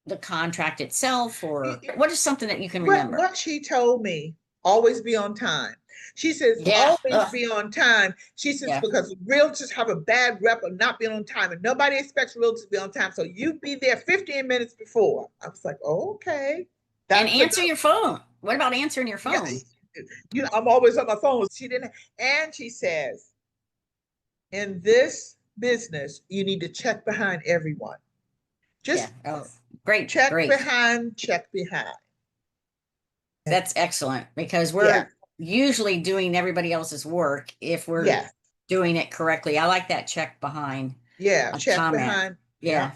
Speaker 1: the contract itself, or what is something that you can remember?
Speaker 2: What she told me, always be on time. She says,
Speaker 1: Yeah.
Speaker 2: always
Speaker 1: Ugh.
Speaker 2: be on time. She says,
Speaker 1: Yeah.
Speaker 2: because realtors have a bad rep of not being on time, and nobody expects realtors to be on time. So you be there 15 minutes before. I was like, oh, okay.
Speaker 1: And
Speaker 2: That's the
Speaker 1: answer your phone. What about answering your
Speaker 2: yeah,
Speaker 1: phone?
Speaker 2: I'm always on my phone. She didn't, and she says, in this business, you need to check behind everyone.
Speaker 1: Yeah.
Speaker 2: Just
Speaker 1: Oh, great.
Speaker 2: check
Speaker 1: Great.
Speaker 2: behind, check behind.
Speaker 1: That's excellent because
Speaker 2: Yeah,
Speaker 1: we're usually doing everybody else's work if we're
Speaker 2: yeah,
Speaker 1: doing it correctly. I like that check behind
Speaker 2: yeah,
Speaker 1: a
Speaker 2: check
Speaker 1: comment.
Speaker 2: behind. Yeah,
Speaker 1: Yeah.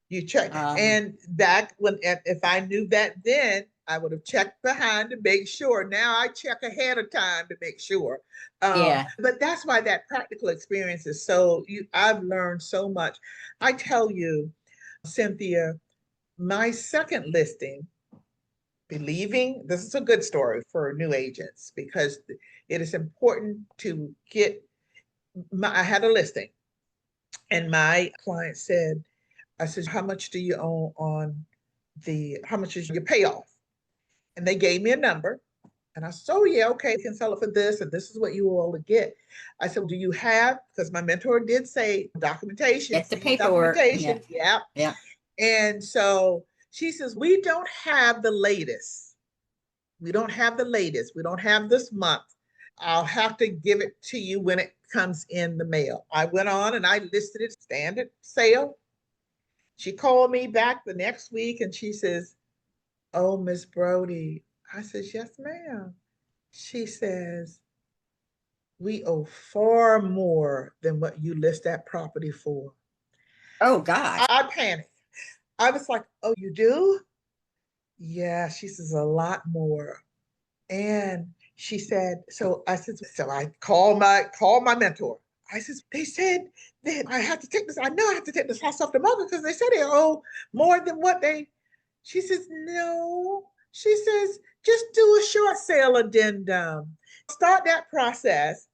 Speaker 2: you check.
Speaker 1: Um,
Speaker 2: And back when, if I knew that then, I would have checked behind to make sure. Now I check ahead of time to make sure.
Speaker 1: yeah.
Speaker 2: But that's why that practical experience is so, I've learned so much. I tell you, Cynthia, my second listing, believing this is a good story for new agents because it is important to get I had a listing and my client said, I said, how much do you own on how much is your payoff? And they gave me a number. And I said, oh, yeah, okay, we can sell it for this, and this is what you all will get. I said, do you have, because my mentor did say documentation,
Speaker 1: Get the
Speaker 2: see
Speaker 1: paperwork. Yeah.
Speaker 2: documentation. Yeah.
Speaker 1: Yeah.
Speaker 2: And so she says, we don't have the latest. We don't have the latest. We don't have this month. I'll have to give it to you when it comes in the mail. I went on and I listed it standard sale. She called me back the next week and she says, oh, Miss Broddie. I says, yes, ma'am. She says, we owe far more than what you list that property for.
Speaker 1: Oh gosh.
Speaker 2: I panicked. I was like, oh, you do? Yeah, she says, a lot more. And she said, so I said, so I called my mentor. I said, they said that I had to take this. I know I have to take this house off the market because they said they owe more than what they. She says, no. She says, just do a short sale addendum. Start that process.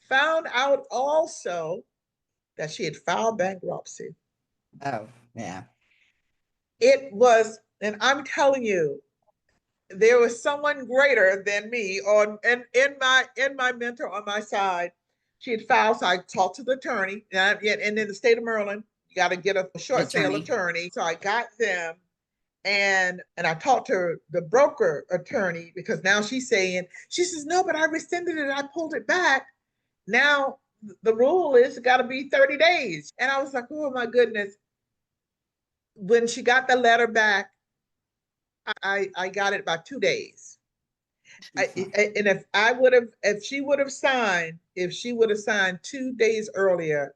Speaker 2: Found out also that she had filed bankruptcy.
Speaker 1: Oh, yeah.
Speaker 2: It was, and I'm telling you, there was someone greater than me on and in my mentor on my side. She had filed, so I talked to the attorney, and in the state of Maryland, you got to get a short sale
Speaker 1: Attorney.
Speaker 2: attorney. So I got them, and I talked to the broker attorney because now she's saying she says no, but I rescinded it, I pulled it back. Now the rule is it got to be 30 days, and I was like, oh my goodness. When she got the letter back, I got it about 2 days. And if she would have signed 2 days earlier,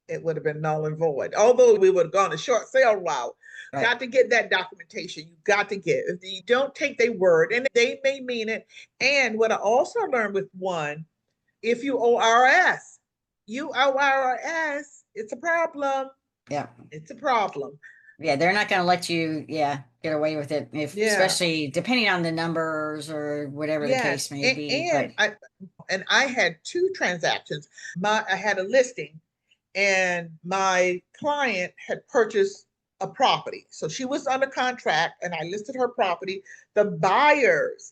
Speaker 2: it would have been null and void. Although we would have gone a short sale route.
Speaker 1: Right.
Speaker 2: Got to get that documentation. You got to get. If you don't take their word, and they may mean it. And what I also learned with one, if you owe IRS, you owe IRS, it's a problem.
Speaker 1: Yeah.
Speaker 2: It's a problem.
Speaker 1: Yeah, they're not going to let you, yeah, get away with it, if
Speaker 2: Yeah.
Speaker 1: especially depending on the numbers or whatever the
Speaker 2: Yes.
Speaker 1: case may be. But
Speaker 2: And I had two transactions. I had a listing, and my client had purchased a property. So she was under contract, and I listed her property. The buyers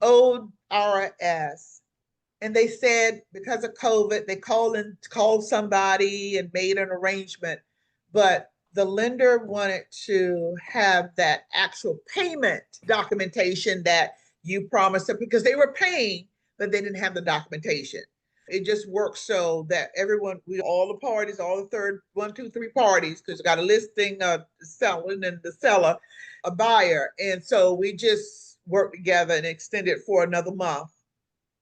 Speaker 2: owed IRS, and they said because of COVID, they called somebody and made an arrangement, but the lender wanted to have that actual payment documentation that you promised it, because they were paying, but they didn't have the documentation. It just works so that everyone, all the parties, all the third one, two, three parties, because you got a listing, selling, and the seller, a buyer, and so we just worked together and extended for another month,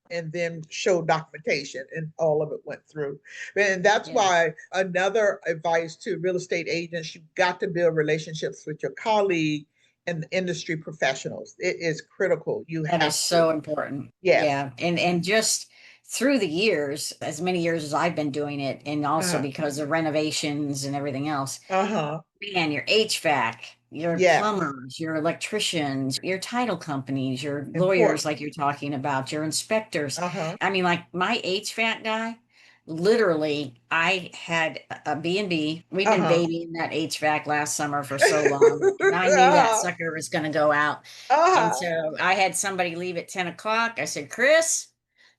Speaker 2: and then show documentation, and all of it went through. And that's
Speaker 1: yeah,
Speaker 2: why another advice to real estate agents, you've got to build relationships with your colleague and the industry professionals. It is critical. You
Speaker 1: that
Speaker 2: have
Speaker 1: is
Speaker 2: to.
Speaker 1: so important.
Speaker 2: Yes.
Speaker 1: Yeah. And just through the years, as many years as I've been doing it, and also
Speaker 2: Uh-huh.
Speaker 1: because of renovations and everything else,
Speaker 2: Uh-huh.
Speaker 1: man, your HVAC, your
Speaker 2: Yes.
Speaker 1: plumbers, your electricians, your title companies, your lawyers,
Speaker 2: Important.
Speaker 1: like you're talking about, your inspectors.
Speaker 2: Uh-huh.
Speaker 1: I mean, like my HVAC guy, literally, I had a B&B. We've been
Speaker 2: Uh-huh.
Speaker 1: babying that HVAC last summer for so long, and I knew that
Speaker 2: uh-huh.
Speaker 1: sucker was going to go out. And
Speaker 2: Uh-huh.
Speaker 1: so I had somebody leave at 10 o'clock. I said, Chris,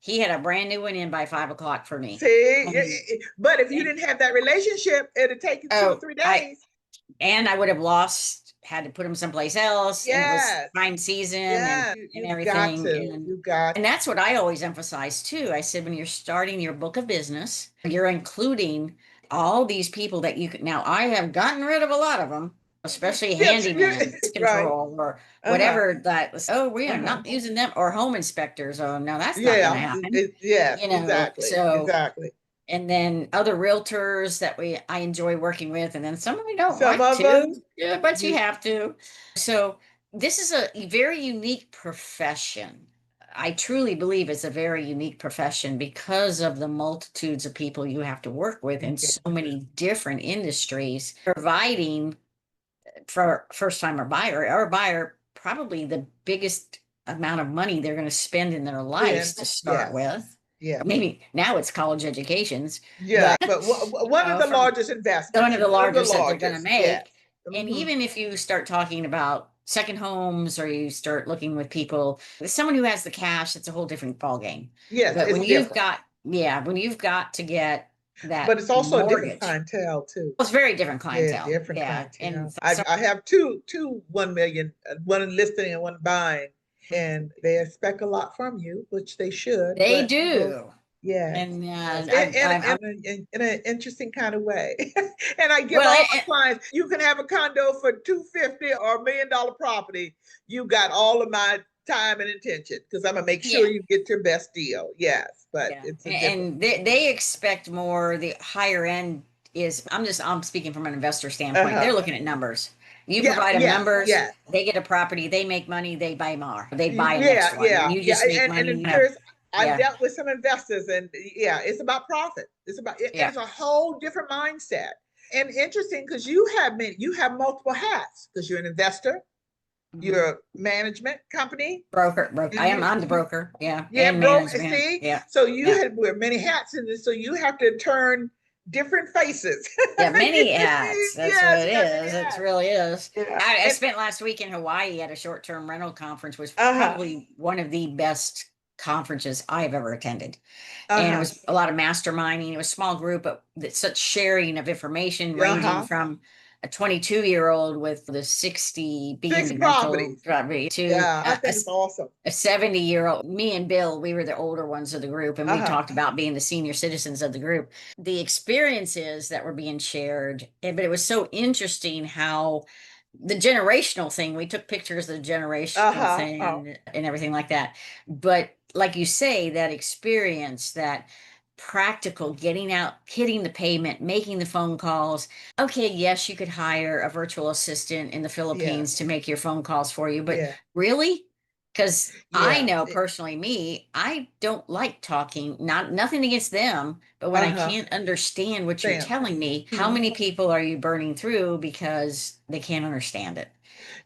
Speaker 1: he had a brand new one in by 5 o'clock for me.
Speaker 2: See,
Speaker 1: And,
Speaker 2: but if you
Speaker 1: and
Speaker 2: didn't have that relationship, it'd take you two or
Speaker 1: oh,
Speaker 2: three
Speaker 1: I
Speaker 2: days.
Speaker 1: and I would have lost, had to put them someplace else, and it was
Speaker 2: Yes.
Speaker 1: prime season
Speaker 2: Yeah.
Speaker 1: and
Speaker 2: You've got
Speaker 1: everything.
Speaker 2: to. You got.
Speaker 1: And that's what I always emphasize too. I said when you're starting your book of business, you're including all these people that you can. Now I have gotten rid of a lot of them, especially
Speaker 2: Yes.
Speaker 1: handyman
Speaker 2: Right.
Speaker 1: control or
Speaker 2: Uh-huh.
Speaker 1: whatever that was. Oh, we are
Speaker 2: Uh-huh.
Speaker 1: not using them, or home inspectors. Oh no, that's not going to
Speaker 2: Yeah.
Speaker 1: happen.
Speaker 2: Yes. Exactly.
Speaker 1: So
Speaker 2: Exactly.
Speaker 1: and then other realtors that I enjoy working with, and then some I don't
Speaker 2: Some
Speaker 1: like
Speaker 2: of them.
Speaker 1: to, yeah, but you
Speaker 2: You.
Speaker 1: have to. So this is a very unique profession. I truly believe it's a very unique profession because of the multitudes of people you have to work with in
Speaker 2: Okay.
Speaker 1: so many different industries, providing for first timer buyer or buyer probably the biggest amount of money they're going to spend in their lives
Speaker 2: Then.
Speaker 1: to start
Speaker 2: Yes.
Speaker 1: with.
Speaker 2: Yes.
Speaker 1: Maybe now it's college educations,
Speaker 2: Yeah.
Speaker 1: but
Speaker 2: But one of the
Speaker 1: from
Speaker 2: largest
Speaker 1: one
Speaker 2: investments.
Speaker 1: of the
Speaker 2: One of the
Speaker 1: largest that they're going to
Speaker 2: largest. Yes.
Speaker 1: make. And
Speaker 2: Hmm.
Speaker 1: even if you start talking about second homes or you start looking with people, someone who has the cash, it's a whole different ballgame.
Speaker 2: Yes.
Speaker 1: But
Speaker 2: It's
Speaker 1: when you've
Speaker 2: different.
Speaker 1: got, yeah, when you've got to get
Speaker 2: But
Speaker 1: that
Speaker 2: it's also a different
Speaker 1: mortgage,
Speaker 2: clientele too.
Speaker 1: well, it's very different
Speaker 2: Yeah,
Speaker 1: clientele.
Speaker 2: different
Speaker 1: Yeah. And
Speaker 2: clientele. I have two 1 million, one listing and one buying, and they expect a lot from you, which they should.
Speaker 1: they
Speaker 2: But
Speaker 1: do.
Speaker 2: yes,
Speaker 1: And
Speaker 2: yes,
Speaker 1: I
Speaker 2: in an interesting kind of way. And I give
Speaker 1: well,
Speaker 2: all my clients, you can have a condo for 250 or $1 million property. You got all of my time and attention, because I'm gonna make sure
Speaker 1: yeah.
Speaker 2: you get your best deal. Yes, but
Speaker 1: Yeah,
Speaker 2: it's a different.
Speaker 1: and they expect more. The higher end is, I'm speaking from an investor standpoint. They're
Speaker 2: Uh-huh.
Speaker 1: looking at numbers. You
Speaker 2: Yeah,
Speaker 1: provide them
Speaker 2: yes,
Speaker 1: numbers,
Speaker 2: yes.
Speaker 1: they get a property, they make money, they buy more, they buy a
Speaker 2: Yeah,
Speaker 1: next one, and
Speaker 2: yeah,
Speaker 1: you
Speaker 2: yeah.
Speaker 1: just make
Speaker 2: And
Speaker 1: money.
Speaker 2: in Paris, I've
Speaker 1: Yeah,
Speaker 2: dealt with some investors, and yeah, it's about profit.
Speaker 1: yeah,
Speaker 2: It's a whole different mindset. And interesting, because you have multiple hats, because you're an investor,
Speaker 1: mhm.
Speaker 2: you're a management company,
Speaker 1: Broker.
Speaker 2: and
Speaker 1: I'm the broker. Yeah,
Speaker 2: yeah,
Speaker 1: and
Speaker 2: broke.
Speaker 1: management.
Speaker 2: See,
Speaker 1: Yeah,
Speaker 2: so you
Speaker 1: yeah,
Speaker 2: had wear many hats in this, so you have to turn different faces.
Speaker 1: yeah. Many hats. That's what
Speaker 2: Yes,
Speaker 1: it
Speaker 2: you got many
Speaker 1: is. It
Speaker 2: hats.
Speaker 1: really is.
Speaker 2: Yeah,
Speaker 1: I
Speaker 2: and
Speaker 1: spent last week in Hawaii at a short-term rental conference, was
Speaker 2: uh-huh,
Speaker 1: probably one of the best conferences I've ever attended. And it
Speaker 2: uh-huh,
Speaker 1: was a lot of masterminding. It was a small group, but such sharing of information, ranging
Speaker 2: uh-huh.
Speaker 1: from a 22-year-old with the 60
Speaker 2: Six
Speaker 1: B&B rental
Speaker 2: properties.
Speaker 1: property to
Speaker 2: Yeah, I think it's awesome.
Speaker 1: a 70-year-old. Me and Bill, we were the older ones of the group, and we
Speaker 2: Uh-huh.
Speaker 1: talked about being the senior citizens of the group. The experiences that were being shared, but it was so interesting how the generational thing. We took pictures of the generational
Speaker 2: Uh-huh. Oh,
Speaker 1: thing and everything like that. But like you say, that experience, that practical getting out, hitting the pavement, making the phone calls. Okay, yes, you could hire a virtual assistant in the
Speaker 2: yeah,
Speaker 1: Philippines to make your phone calls for you, but
Speaker 2: yeah,
Speaker 1: really? Because I
Speaker 2: yeah.
Speaker 1: know personally, me, I don't like talking, nothing against them, but when I
Speaker 2: Uh-huh.
Speaker 1: can't understand what you're
Speaker 2: Sam.
Speaker 1: telling me, how
Speaker 2: Mhm.
Speaker 1: many people are you burning through because they can't understand it?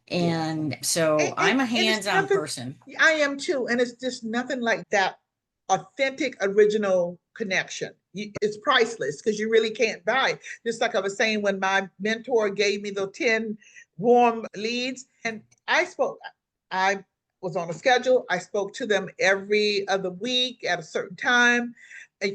Speaker 2: Yeah.
Speaker 1: And so I'm a
Speaker 2: And it's
Speaker 1: hands-on
Speaker 2: nothing,
Speaker 1: person.
Speaker 2: I am too, and it's just nothing like that authentic, original connection. It's priceless because you really can't buy it. Just like I was saying, when my mentor gave me the 10 warm leads, and I was on a schedule. I spoke to them every other week at a certain time.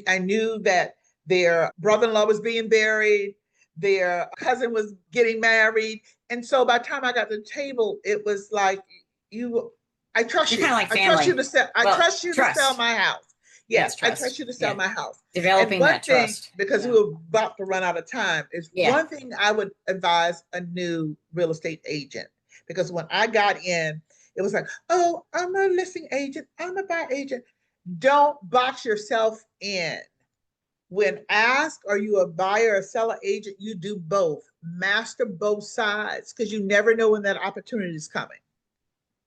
Speaker 2: I knew that their brother-in-law was being buried, their cousin was getting married. And so by the time I got to the table, it was like, you, I trust
Speaker 1: You're kind
Speaker 2: you.
Speaker 1: of like
Speaker 2: I trust you
Speaker 1: family.
Speaker 2: to sell. I
Speaker 1: Well,
Speaker 2: trust you to sell
Speaker 1: trust.
Speaker 2: my house.
Speaker 1: Yes,
Speaker 2: Yes, I trust
Speaker 1: trust.
Speaker 2: you to sell
Speaker 1: Yeah.
Speaker 2: my house. And
Speaker 1: Developing
Speaker 2: one
Speaker 1: that
Speaker 2: thing,
Speaker 1: trust.
Speaker 2: because we
Speaker 1: Yeah.
Speaker 2: were about to run out of time, is
Speaker 1: Yeah.
Speaker 2: one thing I would advise a new real estate agent. Because when I got in, it was like, oh, I'm a listing agent, I'm a buy agent. Don't box yourself in. When asked, are you a buyer or seller agent? You do both. Master both sides because you never know when that opportunity is coming.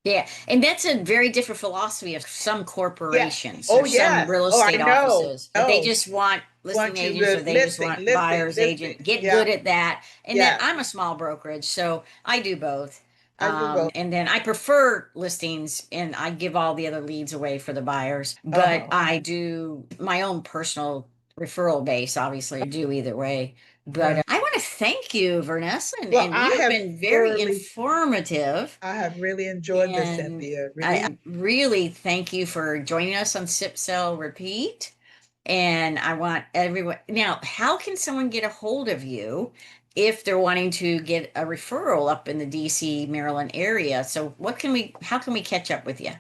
Speaker 1: Yeah, and that's a very different philosophy of some
Speaker 2: Yeah.
Speaker 1: corporations or
Speaker 2: Oh,
Speaker 1: some
Speaker 2: yes.
Speaker 1: real
Speaker 2: Oh, I
Speaker 1: estate
Speaker 2: know.
Speaker 1: offices that they
Speaker 2: No.
Speaker 1: just want listing
Speaker 2: Want you
Speaker 1: agents or
Speaker 2: to
Speaker 1: they just want buyer's
Speaker 2: listing.
Speaker 1: agent. Get
Speaker 2: Yeah.
Speaker 1: good at that. And then
Speaker 2: Yes.
Speaker 1: I'm a small brokerage, so I do both.
Speaker 2: I do both.
Speaker 1: And then I prefer listings and I give all the other leads away for the buyers, but
Speaker 2: Uh-huh.
Speaker 1: I do my own personal referral base, obviously, I do either way. But
Speaker 2: Yeah.
Speaker 1: I want to thank you, Vanessa,
Speaker 2: Well,
Speaker 1: and you have been very informative.
Speaker 2: I have really enjoyed this,
Speaker 1: And
Speaker 2: Cynthia. Really.
Speaker 1: I really thank you for joining us on Sip Sell Repeat. And I want everyone now, how can someone get a hold of you if they're wanting to get a referral up in the DC, Maryland area? So how can we catch up with you?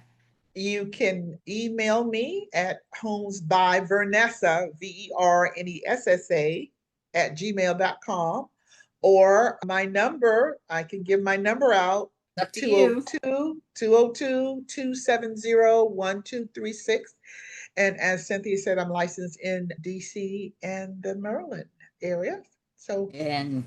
Speaker 2: You can email me at homes by Vernessa, Vernessa, at gmail.com. Or my number, I can give my number out,
Speaker 1: Up to you.
Speaker 2: 202-270-1236. And as Cynthia said, I'm licensed in DC and the Maryland area. So
Speaker 1: And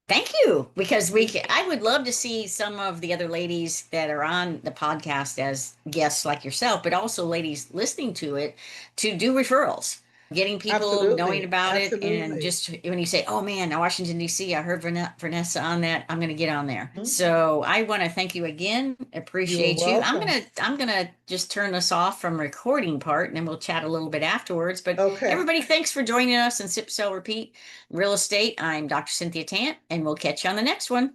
Speaker 1: thank you, because I would love to see some of the other ladies that are on the podcast as guests like yourself, but also ladies listening to it to do referrals, getting people knowing
Speaker 2: absolutely,
Speaker 1: about it. And
Speaker 2: absolutely.
Speaker 1: just when you say, oh man, now Washington, D.C., I heard Vanessa on that, I'm going to get on there.
Speaker 2: Mhm.
Speaker 1: So I want to thank you again.
Speaker 2: You're
Speaker 1: Appreciate you.
Speaker 2: welcome.
Speaker 1: I'm going to just turn this off from recording part and then we'll chat a little bit afterwards. But
Speaker 2: Okay.
Speaker 1: everybody, thanks for joining us in Sip Sell Repeat Real Estate. I'm Dr. Cynthia Tant, and we'll catch you on the next one.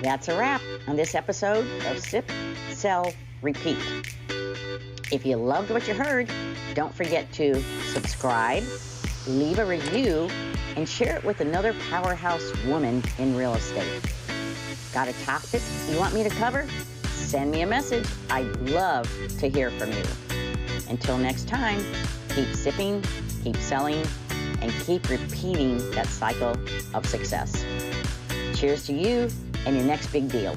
Speaker 1: That's a wrap on this episode of Sip, Sell, Repeat. If you loved what you heard, don't forget to subscribe, leave a review, and share it with another powerhouse woman in real estate. Got a topic you want me to cover? Send me a message. I'd love to hear from you. Until next time, keep sipping, keep selling, and keep repeating that cycle of success. Cheers to you and your next big deal.